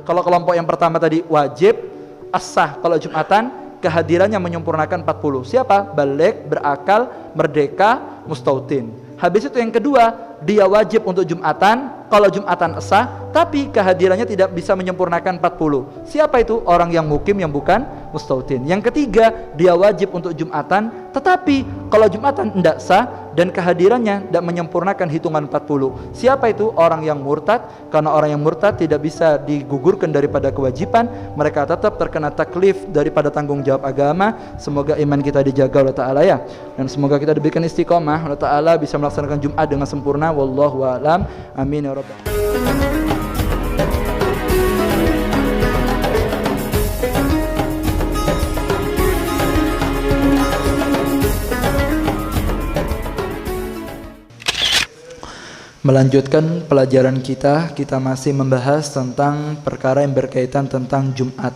Kalau kelompok yang pertama tadi wajib, as-sah kalau Jumatan, kehadirannya menyempurnakan 40. Siapa? Baligh, berakal, merdeka, mustautin. Habis itu yang kedua, dia wajib untuk Jumatan, kalau Jumatan sah, tapi kehadirannya tidak bisa menyempurnakan 40. Siapa itu? Orang yang mukim yang bukan mustautin. Yang ketiga, dia wajib untuk Jumatan, tetapi kalau Jumatan tidak sah dan kehadirannya tidak menyempurnakan hitungan 40. Siapa itu? Orang yang murtad. Karena orang yang murtad tidak bisa digugurkan daripada kewajiban, mereka tetap terkena taklif daripada tanggung jawab agama. Semoga iman kita dijaga oleh Ta'ala ya, dan semoga kita diberikan istiqomah oleh Ta'ala, bisa melaksanakan Jumat dengan sempurna. Wallahu a'lam. Amin ya rabbal alamin. Melanjutkan pelajaran kita masih membahas tentang perkara yang berkaitan tentang Jumat.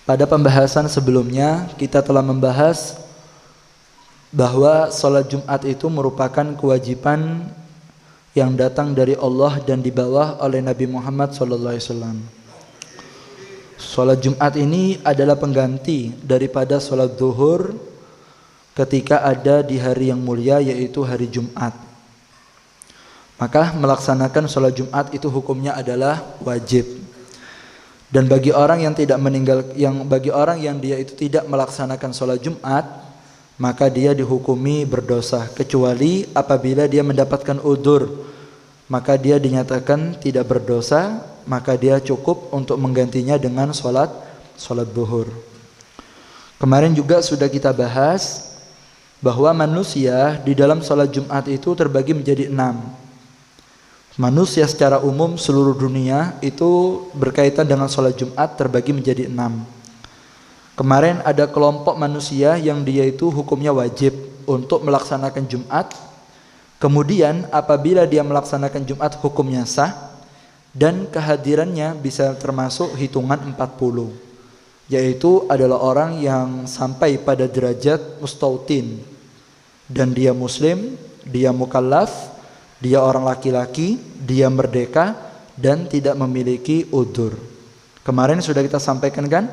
Pada pembahasan sebelumnya kita telah membahas bahwa sholat Jumat itu merupakan kewajiban yang datang dari Allah dan dibawa oleh Nabi Muhammad SAW. Sholat Jumat ini adalah pengganti daripada sholat zuhur ketika ada di hari yang mulia, yaitu hari Jumat. Maka melaksanakan sholat Jumat itu hukumnya adalah wajib. Dan bagi orang yang dia itu tidak melaksanakan sholat Jumat, maka dia dihukumi berdosa, kecuali apabila dia mendapatkan udzur, maka dia dinyatakan tidak berdosa, maka dia cukup untuk menggantinya dengan sholat zuhur. Kemarin juga sudah kita bahas bahwa manusia di dalam sholat Jumat itu terbagi menjadi 6. Manusia secara umum seluruh dunia itu berkaitan dengan sholat Jumat terbagi menjadi 6. Kemarin ada kelompok manusia yang dia itu hukumnya wajib untuk melaksanakan Jumat. Kemudian apabila dia melaksanakan Jumat hukumnya sah, dan kehadirannya bisa termasuk hitungan 40, yaitu adalah orang yang sampai pada derajat mustautin, dan dia muslim, dia mukallaf, dia orang laki-laki, dia merdeka, dan tidak memiliki udzur. Kemarin sudah kita sampaikan kan,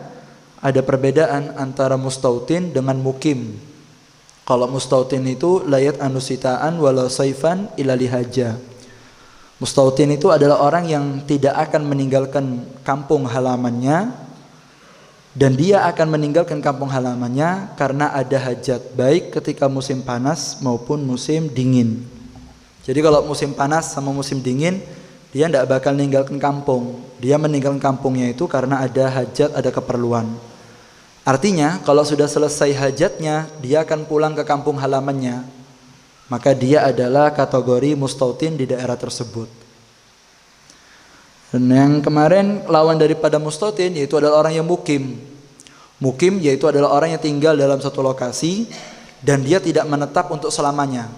ada perbedaan antara mustautin dengan mukim. Kalau mustautin itu layat anusitaan walau saifan ila lihaja. Mustautin itu adalah orang yang tidak akan meninggalkan kampung halamannya, dan dia akan meninggalkan kampung halamannya karena ada hajat, baik ketika musim panas maupun musim dingin. Jadi kalau musim panas sama musim dingin, dia tidak bakal meninggalkan kampung. Dia meninggalkan kampungnya itu karena ada hajat, ada keperluan. Artinya kalau sudah selesai hajatnya, dia akan pulang ke kampung halamannya. Maka dia adalah kategori mustautin di daerah tersebut. Dan yang kemarin lawan daripada mustautin yaitu adalah orang yang mukim. Mukim yaitu adalah orang yang tinggal dalam satu lokasi dan dia tidak menetap untuk selamanya.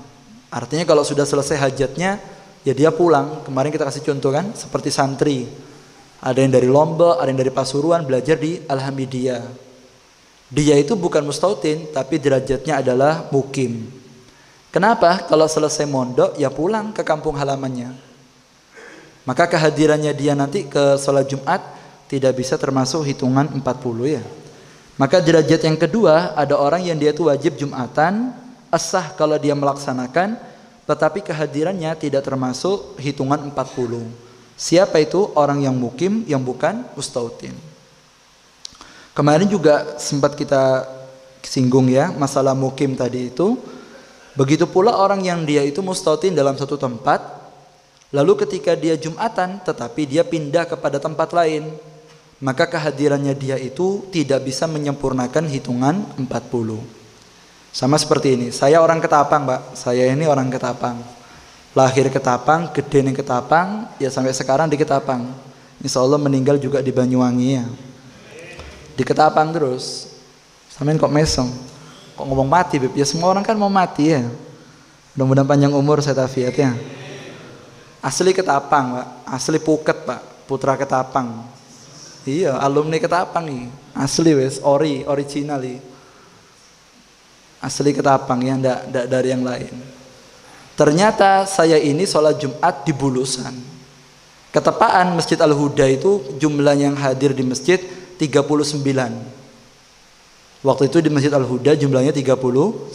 Artinya kalau sudah selesai hajatnya, ya dia pulang. Kemarin kita kasih contoh kan, seperti santri. Ada yang dari Lombok, ada yang dari Pasuruan belajar di Al-Hamidiyah. Dia itu bukan mustautin, tapi derajatnya adalah mukim. Kenapa? Kalau selesai mondok, ya pulang ke kampung halamannya. Maka kehadirannya dia nanti ke sholat Jumat tidak bisa termasuk hitungan 40 ya. Maka derajat yang kedua, ada orang yang dia itu wajib Jumatan, as-sah kalau dia melaksanakan, tetapi kehadirannya tidak termasuk hitungan 40. Siapa itu? Orang yang mukim yang bukan mustautin. Kemarin juga sempat kita singgung ya masalah mukim tadi itu. Begitu pula orang yang dia itu mustautin dalam satu tempat, lalu ketika dia Jumatan tetapi dia pindah kepada tempat lain, maka kehadirannya dia itu tidak bisa menyempurnakan hitungan 40. Sama seperti ini, saya orang Ketapang Pak, saya ini orang Ketapang, lahir Ketapang, gede di Ketapang, ya sampai sekarang di Ketapang. Insya Allah meninggal juga di Banyuwangi ya, di Ketapang terus. Sampean kok mesong, kok ngomong mati Beb? Ya semua orang kan mau mati ya. Mudah-mudahan panjang umur saya tafiat ya. Asli Ketapang Pak, asli Phuket Pak, putra Ketapang. Iya, alumni Ketapang nih, asli wes, original nih. Asli Ketapang ya, ndak dari yang lain. Ternyata saya ini sholat Jumat di Bulusan. Ketepaan Masjid Al-Huda itu jumlah yang hadir di masjid 39. Waktu itu di Masjid Al-Huda jumlahnya 39.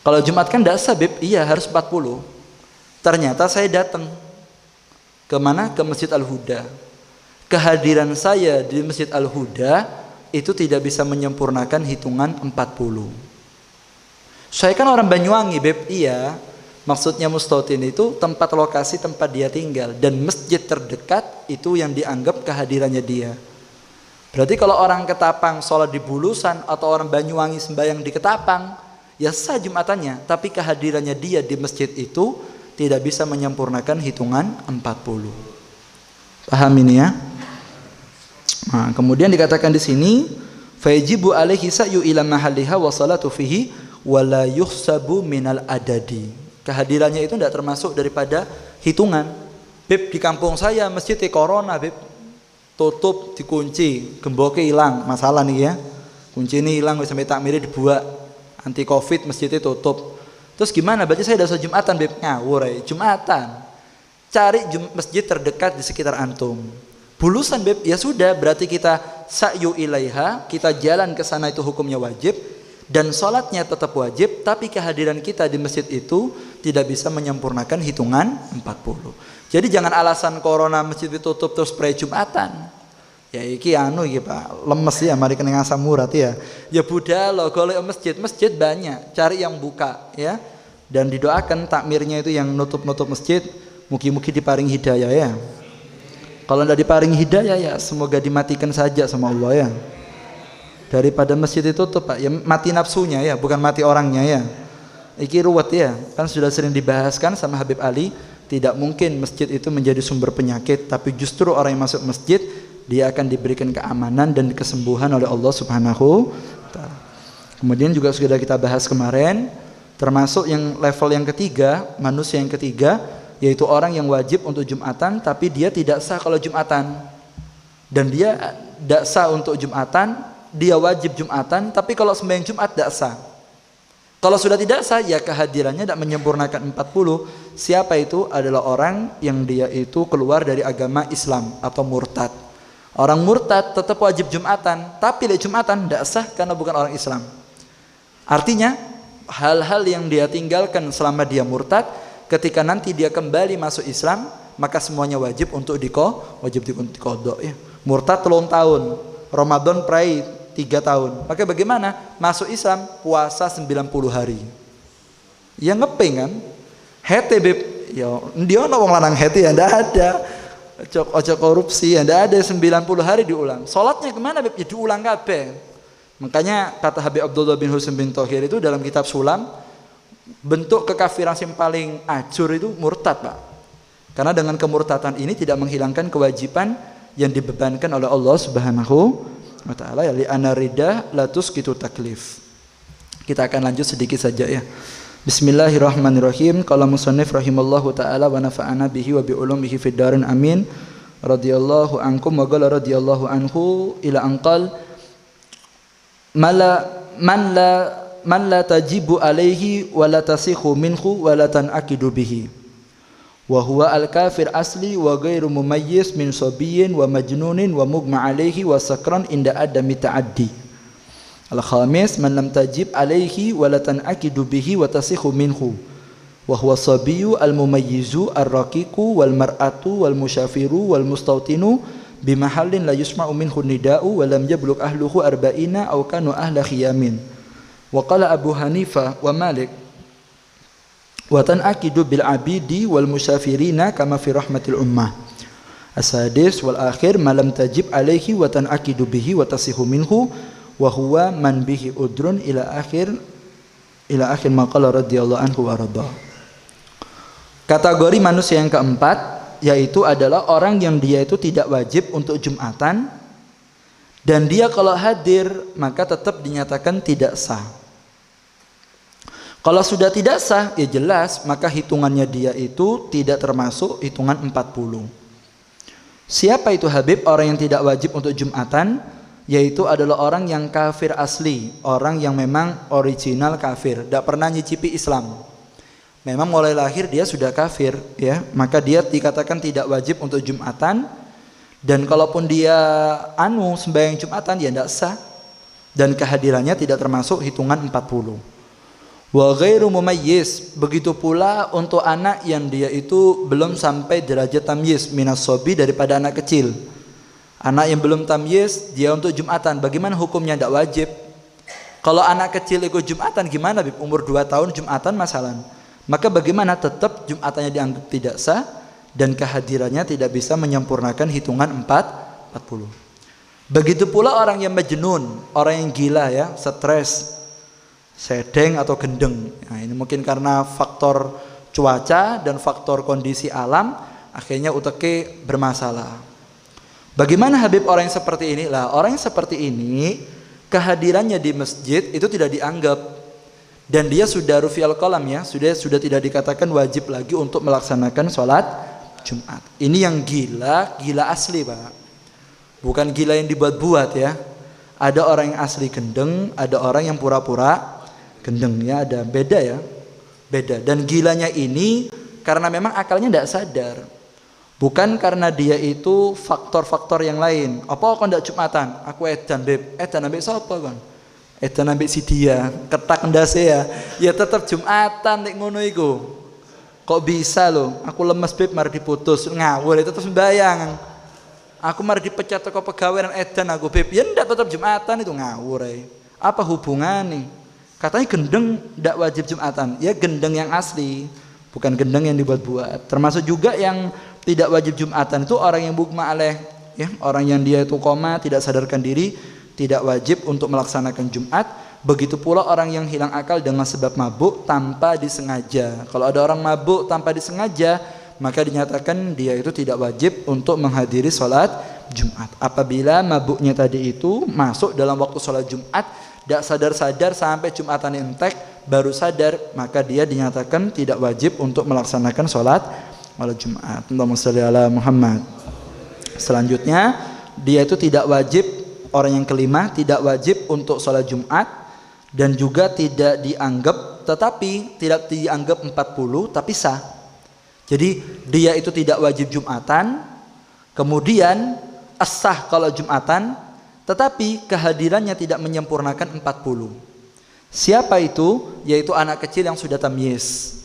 Kalau Jumat kan tidak sah, Beb. Iya, harus 40. Ternyata saya datang ke mana? Ke Masjid Al-Huda. Kehadiran saya di Masjid Al-Huda itu tidak bisa menyempurnakan hitungan 40. Saya kan orang Banyuwangi, Beb. Iya. Maksudnya Mustautin itu tempat lokasi tempat dia tinggal, dan masjid terdekat itu yang dianggap kehadirannya dia. Berarti kalau orang Ketapang sholat di Bulusan atau orang Banyuwangi sembahyang di Ketapang, ya sah Jumatannya, tapi kehadirannya dia di masjid itu tidak bisa menyempurnakan hitungan 40. Paham ini ya? Nah, kemudian dikatakan di sini, fayajibu alaihi sa'yu ila mahalliha wa salatu fihi wa la yuhsabu minal adadi. Kehadirannya itu tidak termasuk daripada hitungan. Beb, di kampung saya masjid corona, Beb. Tutup, dikunci, gemboke hilang, masalah nih ya. Kunci ini hilang sampai takmiri dibuat. Anti Covid masjidnya tutup. Terus gimana? Berarti saya dasar Jumatan, Beb. Ngawur ya, Jumatan. Cari masjid terdekat di sekitar antum. Bulusan, Beb. Ya sudah, berarti kita sa'yu ilaiha, kita jalan ke sana itu hukumnya wajib. Dan sholatnya tetap wajib, tapi kehadiran kita di masjid itu tidak bisa menyempurnakan hitungan 40. Jadi jangan alasan corona masjid ditutup terus pre-Jumatan. Ya iki iki Pak, lemes ya, mari kena ngasam murad ya. Ya budal lo golek masjid banyak, cari yang buka ya. Dan didoakan takmirnya itu yang nutup-nutup masjid, mugi-mugi diparing hidayah ya. Kalau tidak diparing hidayah ya semoga dimatikan saja sama Allah ya. Daripada masjid itu tuh Pak, ya mati nafsunya ya, bukan mati orangnya ya. Iki ruwet ya, kan sudah sering dibahaskan sama Habib Ali, tidak mungkin masjid itu menjadi sumber penyakit, tapi justru orang yang masuk masjid dia akan diberikan keamanan dan kesembuhan oleh Allah Subhanahu wa taala. Kemudian juga sudah kita bahas kemarin, termasuk yang level yang ketiga, manusia yang ketiga, yaitu orang yang wajib untuk Jumatan tapi dia tidak sah kalau Jumatan. Dan dia tidak sah untuk Jumatan, dia wajib Jumatan, tapi kalau sembahyang Jumat tidak sah. Kalau sudah tidak sah, ya kehadirannya tidak menyempurnakan 40. Siapa itu? Adalah orang yang dia itu keluar dari agama Islam atau murtad. Orang murtad tetap wajib Jumatan, tapi di Jumatan tidak sah karena bukan orang Islam. Artinya, hal-hal yang dia tinggalkan selama dia murtad, ketika nanti dia kembali masuk Islam, maka semuanya wajib untuk dikodok ya. Murtad 3 tahun, Ramadan pray 3 tahun. Maka bagaimana? Masuk Islam puasa 90 hari. Ya ngepeng kan? Hete Beb. Ya dia ono wong lanang hete ya ndak ada. Ojo korupsi ya ndak ada 90 hari diulang. Salatnya kemana Beb? Ya diulang kabeh. Makanya kata Habib Abdullah bin Husain bin Thohir itu dalam kitab Sulam, bentuk kekafiran yang paling ajur itu murtad, Pak. Karena dengan kemurtadan ini tidak menghilangkan kewajiban yang dibebankan oleh Allah Subhanahu wa taala, ya li anarida la tusqitu taklif. Kita akan lanjut sedikit saja ya. Bismillahirrahmanirrahim. Qala musannif rahimallahu taala wa nafa'ana bihi wa bi ulumihi fid darin amin. Radhiyallahu ankum wa qala radhiyallahu anhu ila anqal man la tajibu alaihi wa la tasikhu minhu wa la tanakidu bihi. Wa huwa al-kafir asli wa ghairu mumayyiz min sabiyyin wa majnunin wa mugma alaihi wa sakran inda adami ta'addi. Al-khamis man lam tajib alaihi wa la tanakidu bihi wa tasikhu minhu wa huwa sabiyyu al-mumayyizu ar-raqiqu wal mar'atu wal musyafiru wal mustawtinu bimahallin la yusma'u minhu nida'u wa lam yablugh ahluhu arba'ina aw kanu ahla khiyamin. Wa qala Abu Hanifah wa Malik wa tanakidu bil abidi wal musafirina kama fi rahmatil ummah. As-sadis wal akhir ma lam tajib alaihi wa tanakidu bihi wa tasihu minhu wa huwa man bihi udrun ila akhir ma qala radhiyallahu anhu wa radha. Kategori manusia yang keempat yaitu adalah orang yang dia itu tidak wajib untuk Jumatan, dan dia kalau hadir maka tetap dinyatakan tidak sah. Kalau sudah tidak sah, ya jelas maka hitungannya dia itu tidak termasuk hitungan 40. Siapa itu Habib? Orang yang tidak wajib untuk Jumatan, yaitu adalah orang yang kafir asli, orang yang memang original kafir, tidak pernah nyicipi Islam. memang mulai lahir dia sudah kafir ya, maka dia dikatakan tidak wajib untuk Jumatan. Dan kalaupun dia sembahyang Jumatan, dia tidak sah, dan kehadirannya tidak termasuk hitungan 40. Wa ghairu mumayyiz, begitu pula untuk anak yang dia itu belum sampai derajat tamyiz minas sobi, daripada anak kecil. Anak yang belum tamyiz dia untuk Jumatan, bagaimana hukumnya? Tidak wajib. Kalau anak kecil ikut Jumatan gimana? Umur 2 tahun Jumatan masalah. Maka bagaimana? Tetap Jumatannya dianggap tidak sah dan kehadirannya tidak bisa menyempurnakan hitungan 40. Begitu pula orang yang majnun, orang yang gila ya, stres, sedeng atau gendeng. Nah, ini mungkin karena faktor cuaca dan faktor kondisi alam, akhirnya uteke bermasalah. Bagaimana Habib orang yang seperti ini? Lah, orang yang seperti ini kehadirannya di masjid itu tidak dianggap, dan dia sudah rufi'al qalam ya, sudah tidak dikatakan wajib lagi untuk melaksanakan sholat Jumat. Ini yang gila asli Pak, bukan gila yang dibuat-buat ya. Ada orang yang asli gendeng, ada orang yang pura-pura gendeng ya, ada beda ya, beda. Dan gilanya ini karena memang akalnya tidak sadar, bukan karena dia itu faktor-faktor yang lain. Apa kau tidak Jumatan? Aku edan beb, edan ambek sapa kon? Edan ambek si dia, ketak ndase ya tetap Jumatan nek ngono iku. Kok bisa loh? Aku lemes beb, mari diputus, ngawur itu terus sembayang. Aku mari dipecat toko pegawai dan edan aku beb, ya ndak tetap Jumatan, itu ngawur ae. Apa hubungannya? Katanya gendeng ndak wajib Jumatan. Ya gendeng yang asli, bukan gendeng yang dibuat-buat. Termasuk juga yang tidak wajib Jumatan itu orang yang bugma alaih ya, orang yang dia itu koma, tidak sadarkan diri, tidak wajib untuk melaksanakan Jumat. Begitu pula orang yang hilang akal dengan sebab mabuk tanpa disengaja. Kalau ada orang mabuk tanpa disengaja, maka dinyatakan dia itu tidak wajib untuk menghadiri sholat Jumat. Apabila mabuknya tadi itu masuk dalam waktu sholat Jumat, tidak sadar-sadar sampai Jumatan entek baru sadar, maka dia dinyatakan tidak wajib untuk melaksanakan sholat Jumat. Allahumma sholli ala Muhammad. Selanjutnya, dia itu tidak wajib, orang yang kelima tidak wajib untuk sholat Jumat dan juga tidak dianggap, tetapi tidak dianggap 40 tapi sah. Jadi dia itu tidak wajib Jumatan, kemudian sah kalau Jumatan, tetapi kehadirannya tidak menyempurnakan 40. Siapa itu? Yaitu anak kecil yang sudah tamyiz.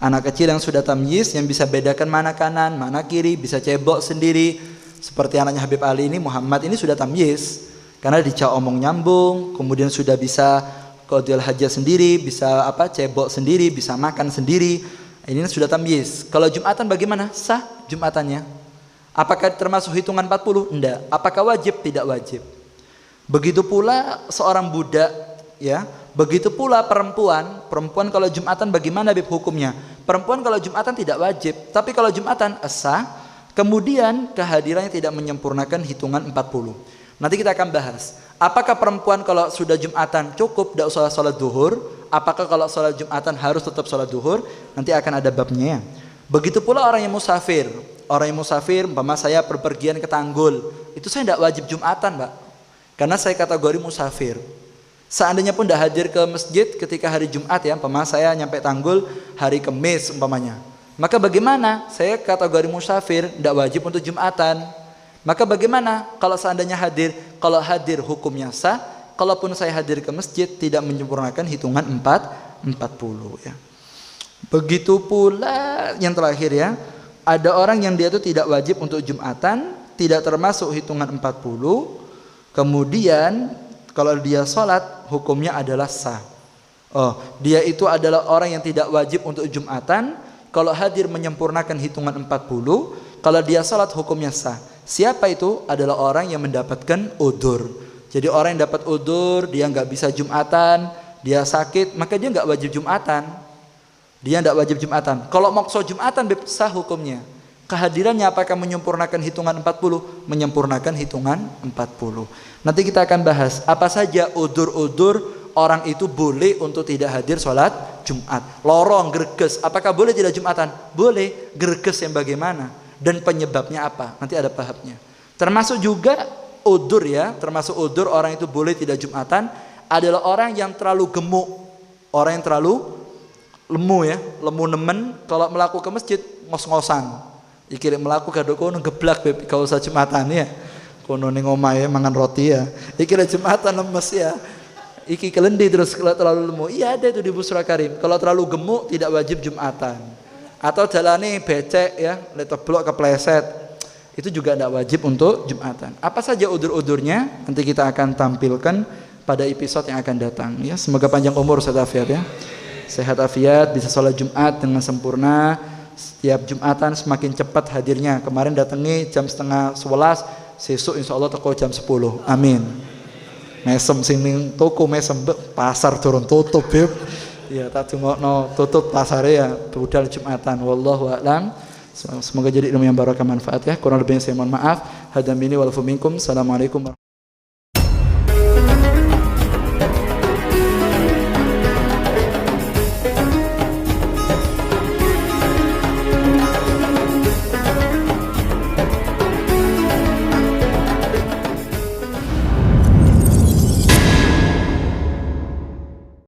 Anak kecil yang sudah tamyiz, yang bisa bedakan mana kanan, mana kiri, bisa cebok sendiri. Seperti anaknya Habib Ali ini, Muhammad ini sudah tamyiz, karena dicak omong nyambung, kemudian sudah bisa qadhiyul hajat sendiri, bisa cebok sendiri, bisa makan sendiri. Ini sudah tamyiz. Kalau Jumatan bagaimana? Sah Jumatannya. Apakah termasuk hitungan 40? Enggak. Apakah wajib? Tidak wajib. Begitu pula seorang budak ya. Begitu pula perempuan kalau Jumatan bagaimana Habib hukumnya? Perempuan kalau Jumatan tidak wajib, tapi kalau Jumatan sah, kemudian kehadirannya tidak menyempurnakan hitungan 40. Nanti kita akan bahas, apakah perempuan kalau sudah Jumatan cukup tidak usah sholat duhur? Apakah kalau sholat Jumatan harus tetap sholat duhur? Nanti akan ada babnya. Begitu pula orang yang musafir. Orang yang musafir, umpama saya berpergian ke Tanggul, itu saya tidak wajib Jumatan Mbak, karena saya kategori musafir. Seandainya pun tidak hadir ke masjid ketika hari Jumat ya, umpama saya nyampe Tanggul hari Kamis umpamanya, maka bagaimana? Saya kategori musafir, tidak wajib untuk Jumatan. Maka bagaimana kalau seandainya hadir? Kalau hadir hukumnya sah, kalaupun saya hadir ke masjid tidak menyempurnakan hitungan 40 ya. Begitu pula yang terakhir ya, ada orang yang dia itu tidak wajib untuk Jumatan, tidak termasuk hitungan 40. Kemudian kalau dia sholat hukumnya adalah sah. Dia itu adalah orang yang tidak wajib untuk Jumatan, kalau hadir menyempurnakan hitungan 40. Kalau dia sholat hukumnya sah. Siapa itu? Adalah orang yang mendapatkan udzur. Jadi orang yang dapat udzur, dia nggak bisa Jumatan, dia sakit, maka dia nggak wajib Jumatan. Dia tidak wajib Jumatan. Kalau maksa Jumatan sah hukumnya. Kehadirannya apakah menyempurnakan hitungan 40? Menyempurnakan hitungan 40. Nanti kita akan bahas apa saja udzur-udzur orang itu boleh untuk tidak hadir sholat Jumat. Lorong, greges, apakah boleh tidak Jumatan? Boleh. Greges yang bagaimana? Dan penyebabnya apa? Nanti ada pahamnya. Termasuk juga udzur ya, termasuk udzur orang itu boleh tidak Jumatan adalah orang yang terlalu gemuk, orang yang terlalu lemu ya, lemu nemen kalau melaku ke masjid ngos-ngosan. Iki lek melaku kadok kono geblak beb gak usah Jumatan ya. Kono ning omahe mangan roti ya. Iki lek Jumatan lemes ya. Iki kelendi terus kalau terlalu lemu. Iya ada itu di Busra Karim. Kalau terlalu gemuk tidak wajib Jumatan. Atau jalani becek ya, lek teblok kepleset. Itu juga tidak wajib untuk Jumatan. Apa saja udur-udurnya nanti kita akan tampilkan pada episode yang akan datang ya. Semoga panjang umur Ustaz Afiat ya. Sehat afiat, bisa sholat Jumat dengan sempurna. Setiap Jumatan semakin cepat hadirnya. Kemarin datangi jam 10:30, sesuk insya Allah teko jam 10. Amin. Mesem sini toko mesem pasar turun tutup beb. Ya tak no tutup pasar ya budal Jumatan. Wallahu a'lam. Semoga jadi ilmu yang barokah manfaat ya. Kurang lebihnya saya mohon maaf. Hadza minni wal minkum. Assalamualaikum.